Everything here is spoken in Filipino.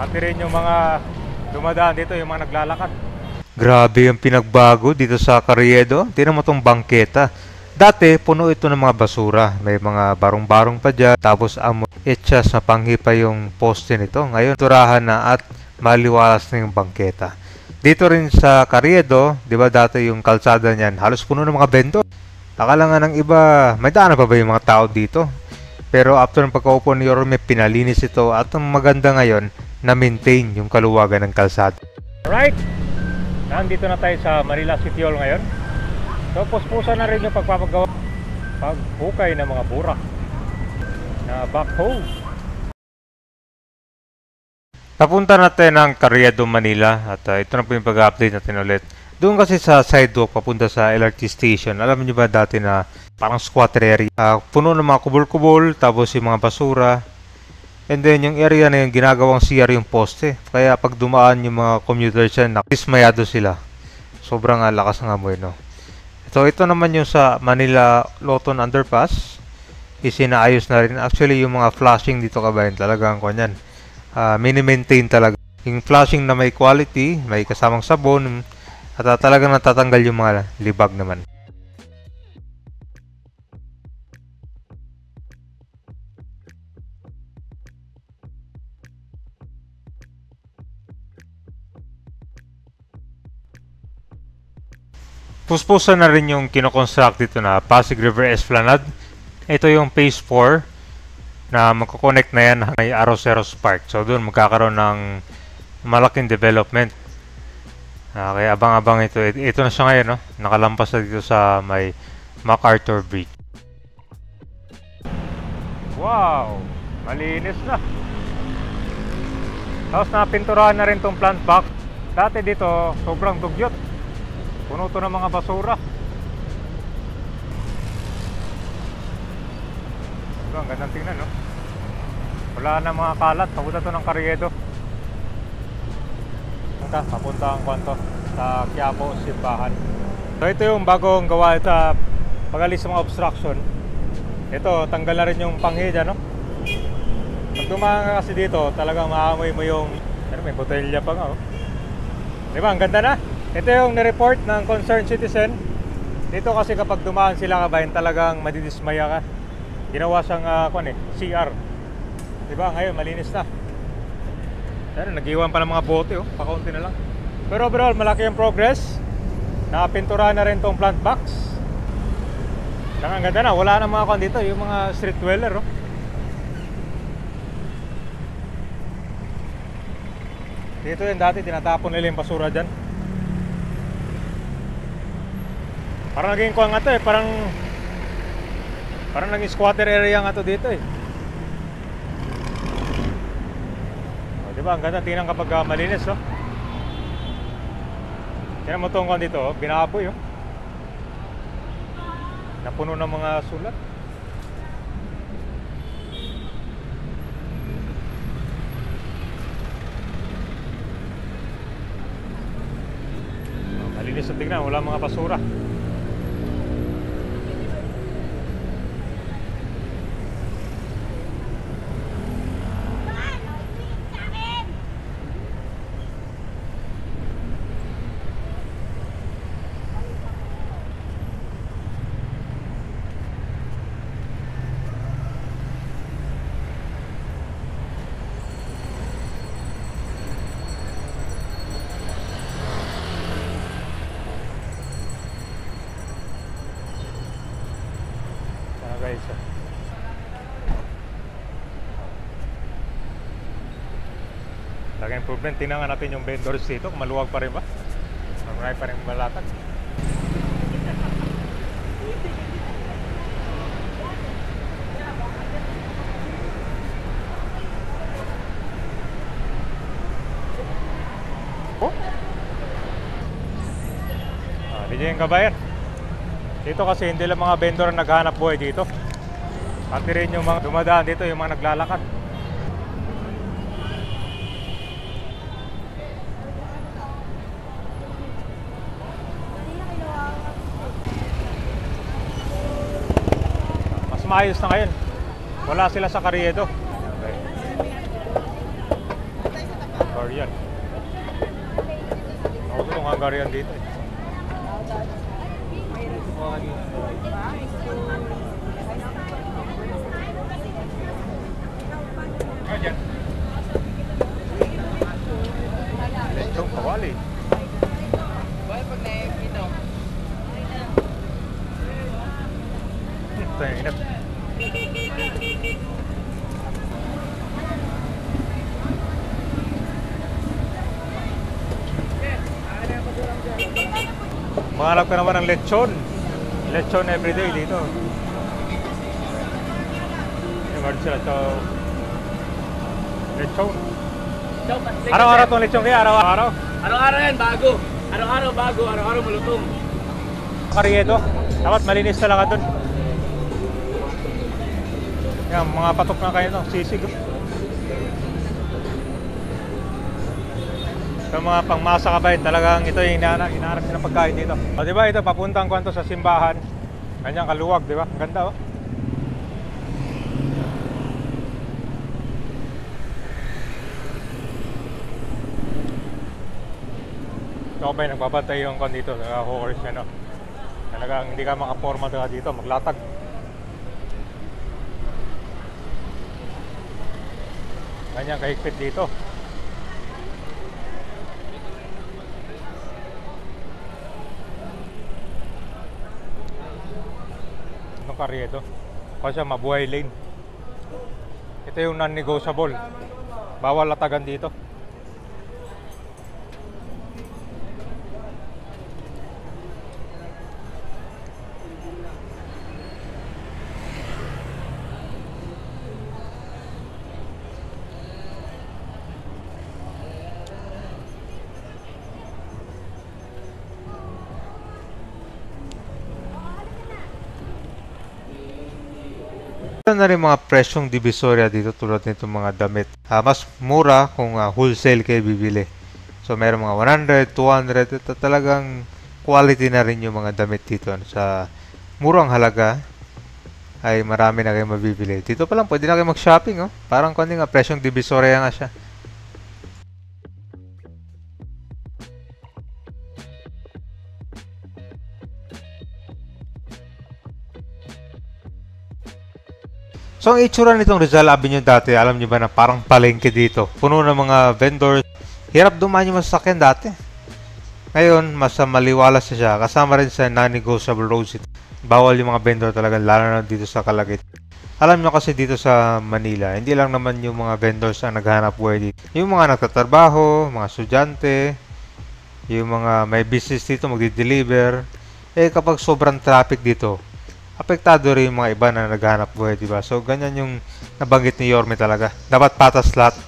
Pati rin yung mga dumadaan dito, yung mga naglalakad. Grabe yung pinagbago dito sa Carriedo. Tingnan mo tong bangketa. Dati, puno ito ng mga basura. May mga barong-barong pa dyan. Tapos, etchas na panghi pa yung poste nito. Ngayon, turahan na at maliwalas na yung bangketa. Dito rin sa Carriedo, di ba dati yung kalsada niyan, halos puno ng mga vendor. Akala nga ng iba, may daanan pa ba yung mga tao dito? Pero after ng pagkaupo ni Yorme, pinalinis ito at ang maganda ngayon, na-maintain yung kaluwagan ng kalsada. Alright, nandito na tayo sa Manila City Hall ngayon. So, puspusan na rin yung paghukay ng mga burak na backhoe. Papunta natin ng Carriedo, Manila at ito na po yung pag-update natin ulit. Doon kasi sa sidewalk papunta sa LRT station, alam niyo ba dati na parang squatter area? Puno ng mga kubol-kubol, tapos yung mga basura. And then yung area na yung ginagawang CR yung poste. Kaya pag dumaan yung mga commuters yan, nakismayado sila. Sobrang lakas ng amoy, no? So ito naman yung sa Manila Loton Underpass. Isinaayos na rin. Actually yung mga flashing dito kabayan talagang kanyan. Mini-maintain talaga. Yung flashing na may quality, may kasamang sabon, at talagang natatanggal yung mga libag naman. Puspusan na rin yung kinoconstruct dito na Pasig River Esplanade. Ito yung phase 4 na magkoconnect na yan may Arroceros Park. So doon magkakaroon ng malaking development. Kaya abang-abang ito. Ito na siya ngayon, no? Nakalampas na dito sa may MacArthur Bridge. Wow! Malinis na. Tapos napinturahan na rin tong plant box. Dati dito, sobrang dugyot. Puno to ng mga basura. Ang gandang tingnan, no? Wala na mga kalat. Papunta to ng Carriedo. Papunta ang kwanto sa Quiapo, Simbahan. So ito yung bagong gawa ito. Pag-alis sa mga obstruction. Ito, tanggal na rin yung panghi dyan, no? Pag dumaan ka kasi dito, talagang maamoy mo yung... Pero may botelya pa nga, oh. Diba, ang ganda na? Ito yung nireport ng concerned citizen. Dito kasi kapag dumaan sila kabayan, talagang madidismaya ka. Ginawa siyang CR. Diba? Ngayon, malinis na. Pero nag-iwan pa ng mga bote, oh. Pakaunti na lang. Pero overall, malaki yung progress. Napinturahan na rin tong plant box. Ang ganda na. Wala na mga kwan dito. Yung mga street dweller, oh. Dito yun dati, tinatapon nila yung basura dyan. Parang naging kwan nga to, eh. Parang naging squatter area nga to dito, eh. Diba, ang ganda, tingnan kapag malinis, oh. Tingnan mo itong kwan dito, oh. Binaboy, oh. Napuno ng mga sulat. Malinis na tingnan, wala mga basura. Guys, laging improvement. Tingnan natin yung vendors dito kung maluwag pa rin ba, marami pa rin balatag. Oh? Di yung kabayan. Dito kasi hindi lang mga vendor ang naghahanap buhay dito. Pati rin yung mga dumadaan dito, yung mga naglalakad. Mas maayos na ngayon. Wala sila sa Carriedo. Okay. Hungarian. Ako itong Hungarian dito eh. Ayan. Lechong kawali. Ito yung inap. Mahanap ka naman ng lechon. Lechon everyday dito. Yung sila ito. Lechon. Araw-araw itong lechon kaya? Araw-araw? Araw-araw yan, bago. Araw-araw bago, araw-araw malutong. Karyedo. Dapat malinis talaga dun. Yan, mga patok na kayo ito. Sisig. So mga pangmasa kabayan, talagang ito yung hinahanap ng pagkain dito. O diba ito, papuntang kwanto sa simbahan. Kanyang kaluwag, diba? Ang ganda oh. So kabayan, nagbabantay yung kwan dito, horse ano. Talagang hindi ka makaporma dito, maglatag. Kanyang kahigpit dito. Karyedo kasi mabuhay lane. Ito yung non-negotiable, bawal latagan dito. Na rin mga presyong divisoria dito tulad nito mga damit. Mas mura kung wholesale kayo bibili. So meron mga 100, 200. Ito talagang quality na rin yung mga damit dito. Sa murang halaga ay marami na kayo mabibili. Dito pa lang pwede na kayo mag-shopping. Oh. Parang kundi nga presyong divisoria nga siya. So ang itsura nitong Rizal Avenue dati, alam niyo ba na parang palengke dito. Puno ng mga vendors. Hirap dumaan yung masasakyan dati. Ngayon, mas maliwalas na siya. Kasama rin sa non-negotiable roads. Bawal yung mga vendor talaga, lalo na dito sa Kalagit. Alam niyo kasi dito sa Manila, hindi lang naman yung mga vendors ang naghahanap buhay dito. Yung mga nagtatrabaho, mga estudyante, yung mga may business dito, magdi-deliver. Kapag sobrang traffic dito, apektado rin yung mga iba na naghahanap buhay, diba? So, ganyan yung nabanggit ni Yorme talaga. Dapat patas lahat.